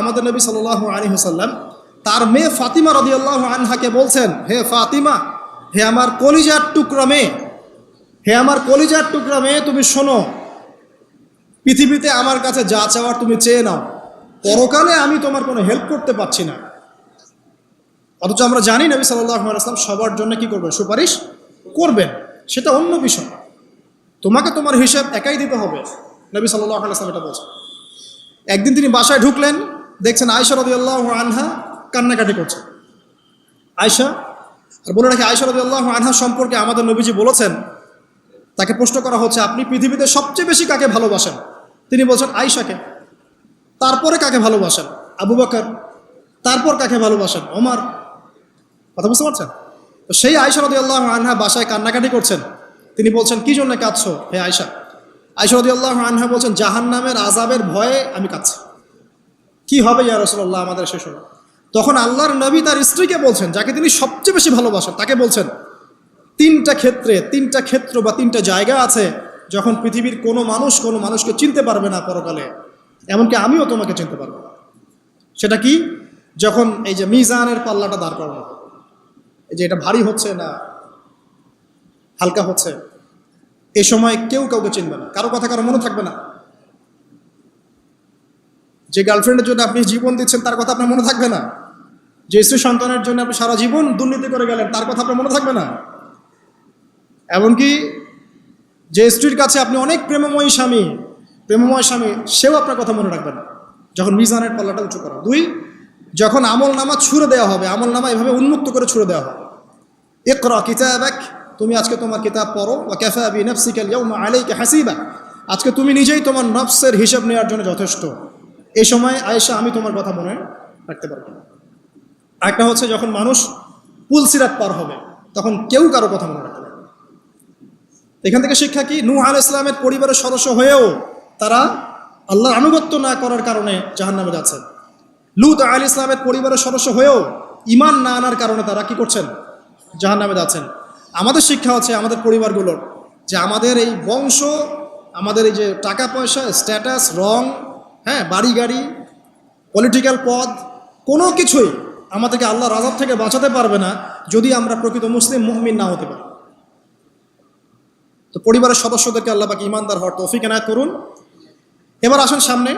আমাদের নবী সাল্লাল্লাহু আলাইহি ওয়াসাল্লাম তার মেয়ে ফাতিমা রাদিয়াল্লাহু আনহাকে বলছেন, হে ফাতিমা, হে আমার কলিজার টুকরা মেয়ে, হে আমার কলিজার টুকরা মেয়ে, তুমি শোনো, পৃথিবীতে আমার কাছে যা চাওয়ার তুমি চেয়ে নাও, পরকালে আমি তোমার কোনো হেল্প করতে পারছি না। অথচ আমরা জানি নবী সাল্লাল্লাহু আলাইহি ওয়াসাল্লাম সবার জন্য কি করবেন? সুপারিশ করবেন, সেটা অন্য বিষয়। তোমাকে তোমার হিসাব একাই দিতে হবে, নবী সাল্লাল্লাহু আলাইহি ওয়াসাল্লাম এটা বলছেন। একদিন তিনি বাসায় ঢুকলেন, দেখছেন আয়েশা রাদিয়াল্লাহু আনহা কান্নাকাটি করছে। আয়েশা, আর বলে রাখি, আয়েশা রাদিয়াল্লাহু আনহা সম্পর্কে আমাদের নবীজি বলেছেন, তাকে প্রশ্ন করা হচ্ছে আপনি পৃথিবীতে সবচেয়ে বেশি কাকে ভালোবাসেন? তিনি বলছেন আয়েশাকে। তারপরে কাকে ভালোবাসেন? আবু বকর। তারপর কাকে ভালোবাসেন? ওমর। কথা বুঝতে পারছেন? তো সেই আয়েশা রাদিয়াল্লাহু আনহা বাসায় কান্নাকাটি করছেন। তিনি বলছেন, কি জন্য কাঁদছো হে আয়েশা? আয়েশা রাদিয়াল্লাহু আনহা বলছেন, জাহান্নামের আযাবের ভয়ে আমি কাঁদছি। কি হবে ইয়া রাসূলুল্লাহ আমাদের শেষ হলো? তখন আল্লাহর নবী তার স্ত্রীকে বলছেন, যাকে তিনি সবচেয়ে বেশি ভালোবাসেন, তাকে বলছেন, তিনটা ক্ষেত্র বা তিনটা জায়গা আছে যখন পৃথিবীর কোনো মানুষকে চিনতে পারবে না পরকালে, এমনকি আমিও তোমাকে চিনতে পারবো না। সেটা কি? যখন এই যে মিজানের পাল্লাটা দাঁড় করানো, এই যে এটা ভারী হচ্ছে না হালকা হচ্ছে, এ সময় কেউ কাউকে চিনবে না, কারো কথা কারো মনে থাকবে না। যে গার্লফ্রেন্ডের জন্য আপনি জীবন দিচ্ছেন তার কথা আপনার মনে থাকবে না। যে স্ত্রী সন্তানের জন্য আপনি সারা জীবন দুর্নীতি করে গেলেন তার কথা আপনার মনে থাকবে না। এমনকি যে স্ত্রীর কাছে আপনি অনেক প্রেমময় স্বামী, সেও আপনার কথা মনে রাখবে না যখন মিজানের পাল্লাটা উঁচু করা। দুই, যখন আমল নামা ছুড়ে দেওয়া হবে, আমল নামা এভাবে উন্মুক্ত করে ছুড়ে দেওয়া হবে, ইকরা কিতাবাক, তুমি আজকে তোমার কিতাব পড়ো, ওয়া কাফা বিনাফসিকা আল-ইয়াওমা আলাইকা হাসিবা, আজকে তুমি নিজেই তোমার নফসের হিসাব নেওয়ার জন্য যথেষ্ট। এই সময় আয়েশা আমি তোমার কথা মনে রাখতে পারবো না। একটা হচ্ছে যখন মানুষ পুলসিরাত পার হবে, তখন কেউ কারো কথা মনে রাখতে পারবে না। এখান থেকে শিক্ষা কি? নূহ আলাইহিস সালামের পরিবারের সদস্য হয়েও তারা আল্লাহর আনুগত্য না করার কারণে জাহান্নামে যাচ্ছেন। লূত আলাইহিস সালামের পরিবারের সদস্য হয়েও ঈমান না আনার কারণে তারা কি করছেন? জাহান্নামে যাচ্ছেন। আমাদের শিক্ষা হচ্ছে আমাদের পরিবারগুলোর, যে আমাদের এই বংশ, আমাদের এই যে টাকা পয়সা, স্ট্যাটাস, রং, হ্যাঁ, বাড়ি গাড়ি, পলিটিক্যাল পদ, কোনো কিছুই আমাদেরকে আল্লাহর আযাব থেকে বাঁচাতে পারবে না যদি আমরা প্রকৃত মুসলিম মুমিন না হতে পারি। তো পরিবারের সদস্যদেরকে আল্লাহ পাক ঈমানদার হওয়ার তৌফিক এনায়েত করুন। এবার আসেন সামনে